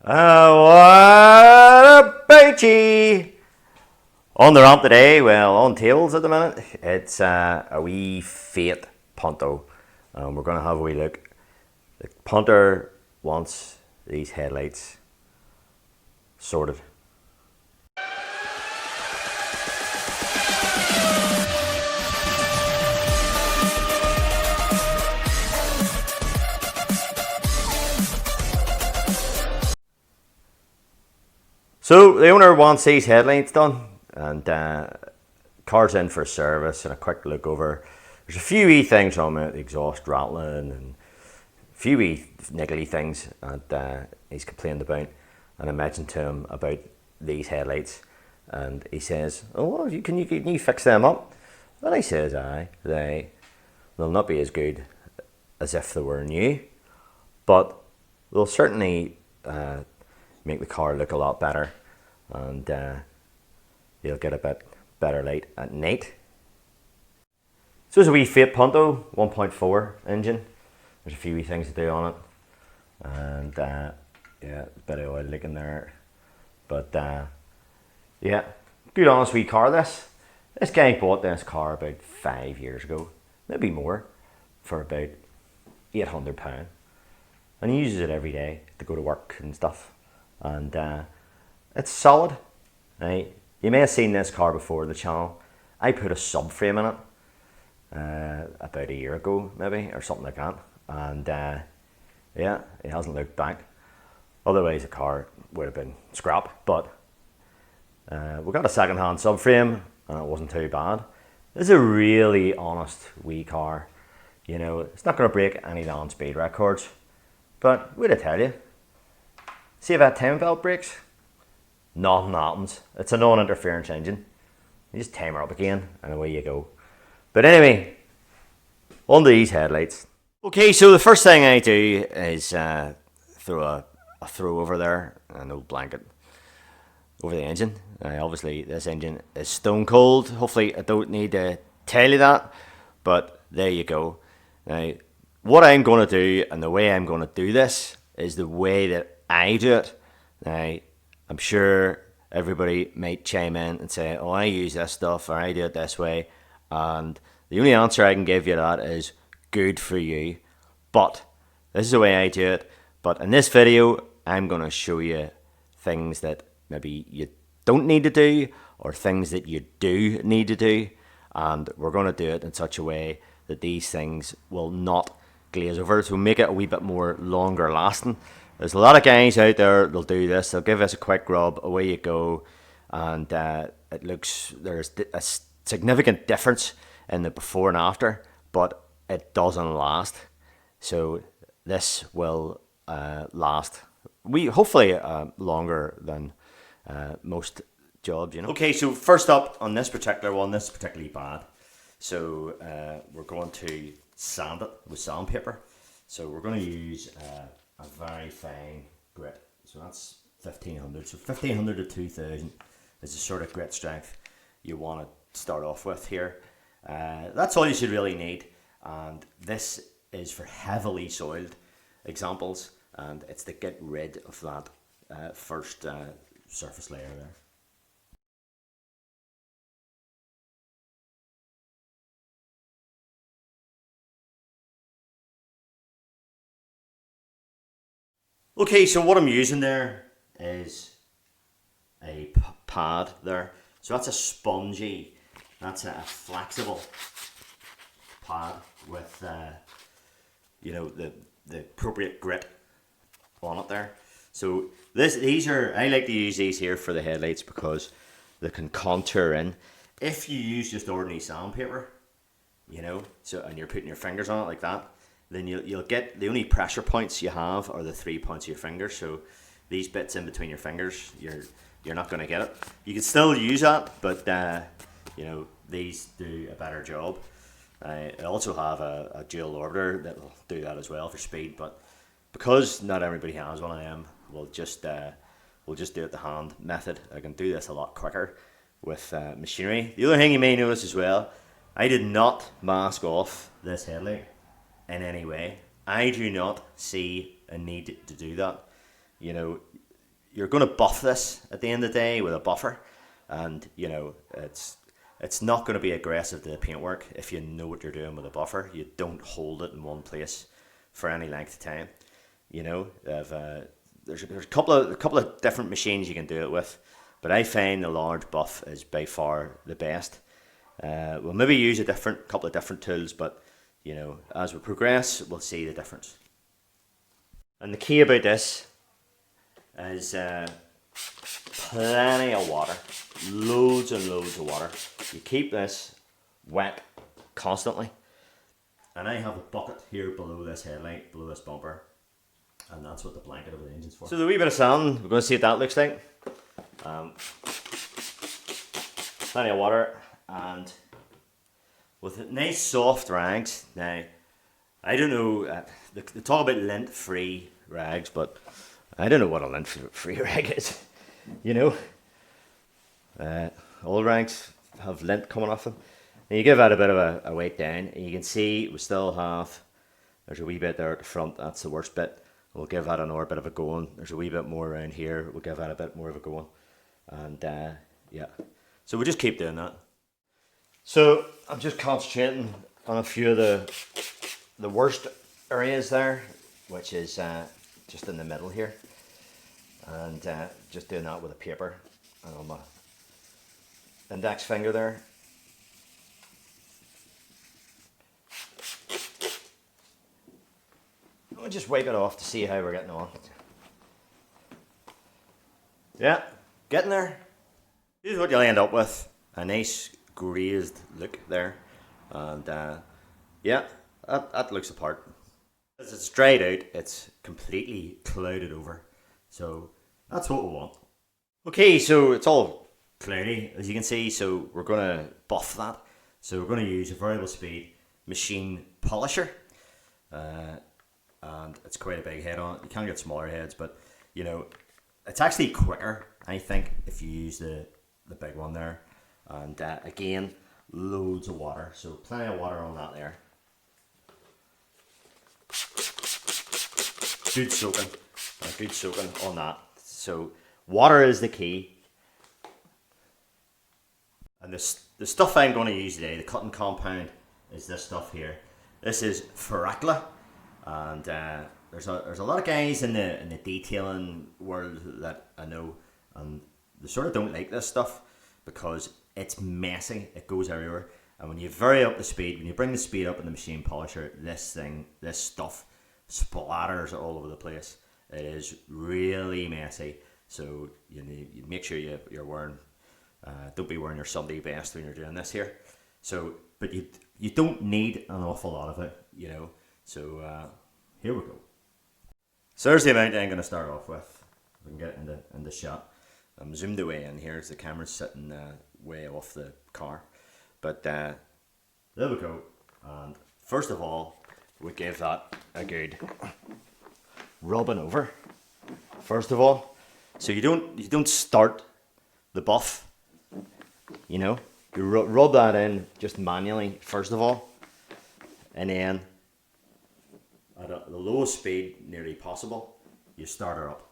What about you? On the ramp today, well, on tables at the minute, it's a wee Fiat Punto. We're going to have a wee look. The punter wants these headlights sorted. So the owner wants these headlights done, and car's in for service and a quick look over. There's a few wee things on it, the exhaust rattling and a few wee niggly things that he's complained about. And I mentioned to him about these headlights, and he says, "Oh, well, can you fix them up?" And I says, "Aye, they'll not be as good as if they were new, but they'll certainly make the car look a lot better, and you'll get a bit better light at night." So it's a wee Fiat Punto 1.4 engine. There's a few wee things to do on it, and yeah, a bit of oil leaking there, but yeah, good honest wee car. This guy bought this car about 5 years ago, maybe more, for about £800, and he uses it every day to go to work and stuff, and it's solid. Right? You may have seen this car before on the channel. I put a subframe in it about a year ago, maybe, or something like that, and yeah, it hasn't looked back. Otherwise the car would have been scrap, but we got a second-hand subframe and it wasn't too bad. This is a really honest wee car. You know, it's not going to break any land speed records, but wait, I tell you, see if that time belt breaks, nothing happens. It's a non-interference engine. You just time her up again and away you go. But anyway, on to these headlights. Okay, so the first thing I do is throw a throw over there, an old blanket over the engine. Obviously this engine is stone cold. Hopefully I don't need to tell you that, but there you go. Now, what I'm going to do and the way I'm going to do this is the way that I do it. Now, I'm sure everybody might chime in and say, "Oh, I use this stuff," or "I do it this way," and the only answer I can give you to that is good for you. But this is the way I do it. But in this video, I'm going to show you things that maybe you don't need to do, or things that you do need to do, and we're going to do it in such a way that these things will not glaze over, so make it a wee bit more longer lasting. There's a lot of guys out there that'll do this. They'll give us a quick rub, away you go, and there's a significant difference in the before and after, but it doesn't last. So this will last hopefully longer than most jobs, you know. Okay, so first up on this particular one, this is particularly bad. So we're going to sand it with sandpaper. So we're going to use a very fine grit. So that's 1500. So 1500 to 2000 is the sort of grit strength you want to start off with here. That's all you should really need. And this is for heavily soiled examples, and it's to get rid of that first surface layer there. Okay, so what I'm using there is a pad there. So that's a spongy, that's a flexible pad with you know, the appropriate grit on it there. So I like to use these here for the headlights because they can contour in. If you use just ordinary sandpaper, you know, and you're putting your fingers on it like that, then you'll get the only pressure points you have are the 3 points of your fingers. So these bits in between your fingers, you're not going to get it. You can still use that, but you know, these do a better job. I also have a dual orbiter that will do that as well for speed, but because not everybody has one of them, we'll just do it the hand method. I can do this a lot quicker with machinery. The other thing you may notice as well, I did not mask off this headlight in any way. I do not see a need to do that. You know, you're going to buff this at the end of the day with a buffer, and it's not going to be aggressive to the paintwork if you know what you're doing with a buffer. You don't hold it in one place for any length of time. There's a couple of different machines you can do it with, but I find the large buff is by far the best. We'll maybe use a couple of different tools, but as we progress, we'll see the difference. And the key about this is plenty of water, loads and loads of water. You keep this wet constantly. And I have a bucket here below this headlight, below this bumper, and that's what the blanket of the engine's for. So the wee bit of sand, we're going to see what that looks like. Plenty of water, and with nice soft rags. Now, I don't know, they talk about lint-free rags, but I don't know what a lint-free rag is. All rags have lint coming off them. And you give that a bit of a weight down, and you can see we still have, there's a wee bit there at the front, that's the worst bit. We'll give that another bit of a going. There's a wee bit more around here, we'll give that a bit more of a going. And yeah, so we'll just keep doing that. So I'm just concentrating on a few of the worst areas there, which is just in the middle here. And just doing that with a paper and on my index finger there. We'll just wipe it off to see how we're getting on. Yeah, getting there. This is what you'll end up with. A nice grazed look there. And yeah, that looks the part. As it's dried out, it's completely clouded over. So that's what we want. Okay, so it's all cloudy, as you can see. So we're going to buff that. So we're going to use a variable speed machine polisher. And it's quite a big head on it. You can get smaller heads, but it's actually quicker, I think, if you use the big one there. And again, loads of water, so plenty of water on that there. Good soaking on that. So water is the key. And the stuff I'm going to use today, the cutting compound, is this stuff here. This is Ferracla. And there's a lot of guys in the detailing world that I know, and they sort of don't like this stuff because it's messy. It goes everywhere, and when you vary up the speed, when you bring the speed up in the machine polisher, this stuff splatters all over the place. It is really messy. So you make sure you're wearing. Don't be wearing your Sunday best when you're doing this here. So, but you don't need an awful lot of it, So here we go. So there's the amount I'm going to start off with. We can get in the shot. I'm zoomed away in here as the camera's sitting way off the car. But there we go. And first of all, we give that a good rubbing over. First of all, so you don't start the buff. You rub that in just manually first of all, and then at the lowest speed nearly possible, you start her up.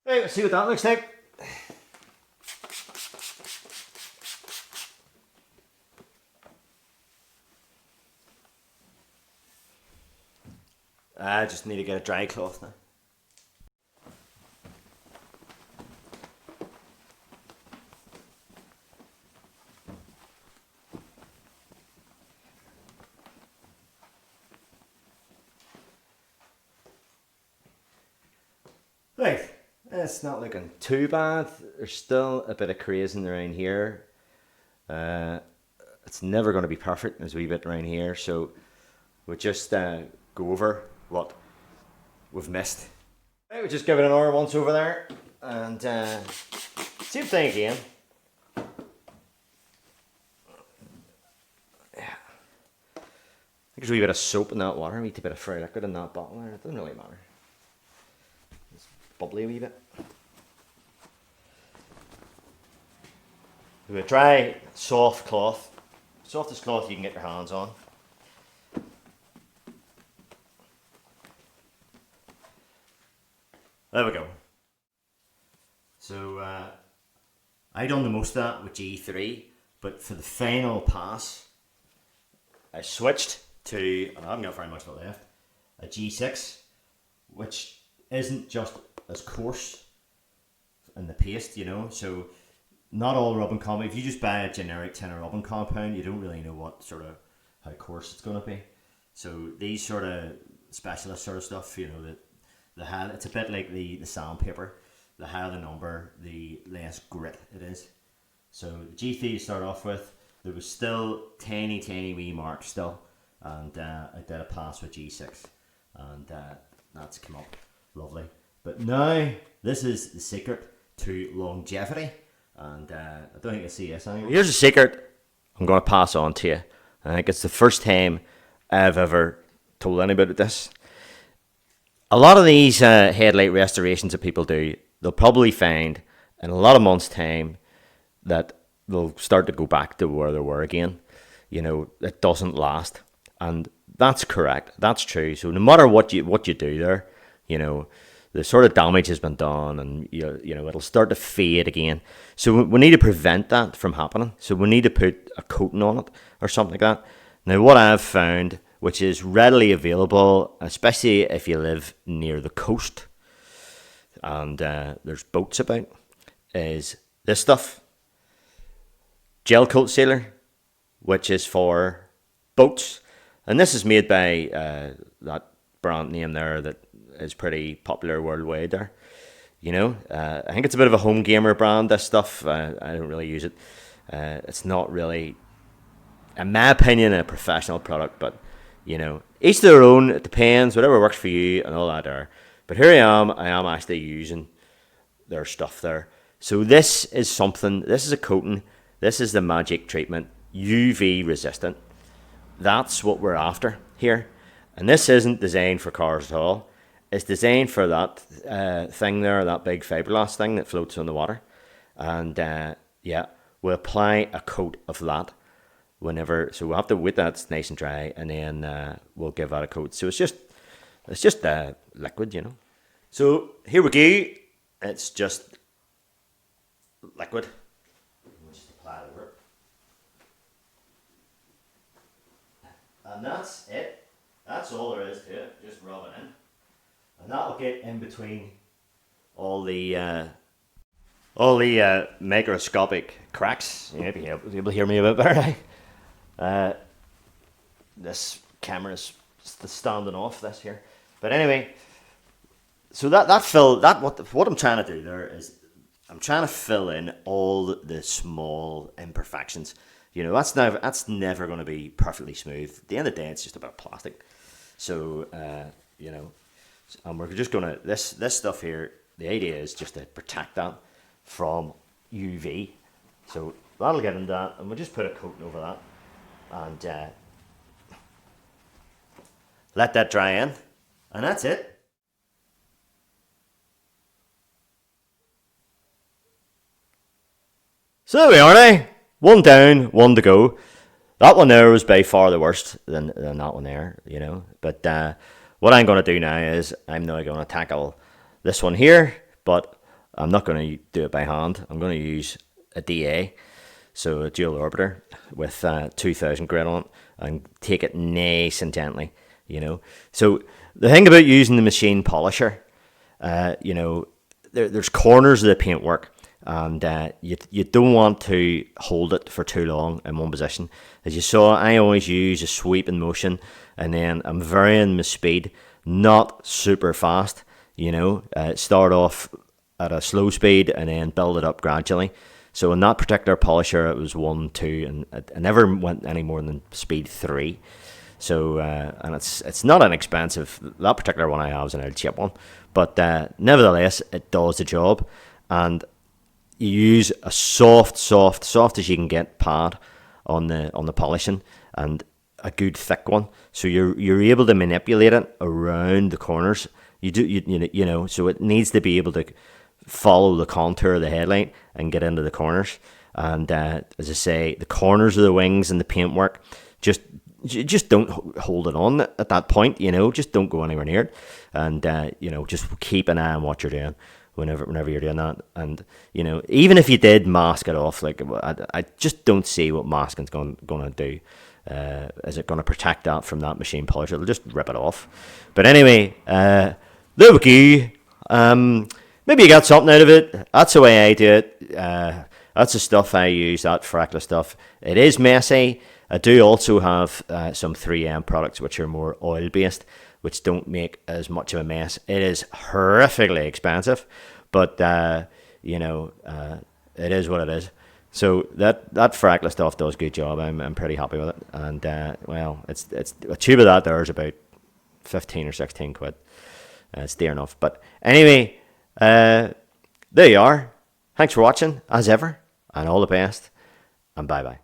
Right, let's see what that looks like. I just need to get a dry cloth now. Right, it's not looking too bad. There's still a bit of crazing around here. It's never going to be perfect. There's a wee bit around here, so we'll just go over what we've missed. Right, we'll just give it another once over there, and same thing again. Yeah. There's a wee bit of soap in that water, a wee bit of fry liquid in that bottle there. It doesn't really matter. It's bubbly a wee bit. We'll try soft cloth. Softest cloth you can get your hands on. There we go. So I done the most of that with G3, but for the final pass, I switched to, and I haven't got very much left, a G6, which isn't just as coarse in the paste, you know. So not all rubbing compound. If you just buy a generic tin of rubbing compound, you don't really know what sort of how coarse it's going to be. So these sort of specialist sort of stuff, you know, that the higher, it's a bit like the sandpaper. The higher the number, the less grit it is. So the G3 to start off with, there was still tiny wee marks still, and I did a pass with G6, and that's come up lovely. But now this is the secret to longevity, and I don't think you see this anymore. Here's a secret I'm going to pass on to you. I think it's the first time I've ever told anybody this. A lot of these headlight restorations that people do, they'll probably find in a lot of months' time that they'll start to go back to where they were again. You know, it doesn't last, and that's correct. That's true. So no matter what you do there, you know, the sort of damage has been done, and you know it'll start to fade again. So we need to prevent that from happening. So we need to put a coating on it or something like that. Now, what I've found, which is readily available, especially if you live near the coast and there's boats about, is this stuff. Gel coat sealer, which is for boats. And this is made by that brand name there that is pretty popular worldwide there. You know, I think it's a bit of a home gamer brand, this stuff. I don't really use it. It's not really, in my opinion, a professional product, but you know, each their own. It depends, whatever works for you and all that there. But here I am actually using their stuff there. So this is something, this is a coating, this is the magic treatment, UV resistant. That's what we're after here. And this isn't designed for cars at all. It's designed for that thing there, that big fiberglass thing that floats on the water. And yeah, we'll apply a coat of that whenever, so we'll have to wait that it's nice and dry, and then we'll give that a coat. So it's just liquid, you know. So here we go. It's just liquid. We'll just apply it over it. And that's it. That's all there is to it. Just rub it in. And that'll get in between all the microscopic cracks. You might be able to hear me a bit better. This camera's standing off this here. But anyway, so what I'm trying to do there is I'm trying to fill in all the small imperfections. You know, that's never going to be perfectly smooth. At the end of the day, it's just about plastic. So you know, and we're just gonna this stuff here. The idea is just to protect that from UV. So that'll get into that, and we'll just put a coating over that, and let that dry in, and that's it. So there we are now. One down, one to go. That one there was by far the worst than that one there, you know. But what I'm going to do now is I'm now going to tackle this one here, but I'm not going to do it by hand. I'm going to use a DA, so a dual orbiter with 2000 grit on it, and take it nice and gently, you know. So The thing about using the machine polisher, you know, there's corners of the paintwork, and you don't want to hold it for too long in one position. As you saw, I always use a sweeping motion, and then I'm varying my speed, not super fast. You know, start off at a slow speed and then build it up gradually. So in that particular polisher, it was 1, 2, and I never went any more than speed 3. So and it's not inexpensive. That particular one I have is an old cheap one, but nevertheless, it does the job. And you use a soft as you can get pad on the polishing, and a good thick one. So you're able to manipulate it around the corners. You know, so it needs to be able to follow the contour of the headlight and get into the corners. And as I say, the corners of the wings and the paintwork, just don't hold it on at that point. You know, just don't go anywhere near it. And you know, just keep an eye on what you're doing whenever you're doing that. And you know, even if you did mask it off, like I just don't see what masking's going to do. Is it going to protect that from that machine polish? It'll just rip it off. But anyway, there we go. Maybe you got something out of it. That's the way I do it. That's the stuff I use, that freckle stuff. It is messy. I do also have some 3M products which are more oil-based, which don't make as much of a mess. It is horrifically expensive, but you know, it is what it is. So that freckle stuff does a good job. I'm pretty happy with it. And well, it's a tube of that there is about 15 or 16 quid. It's dear enough. But anyway, there you are. Thanks for watching, as ever, and all the best, and bye-bye.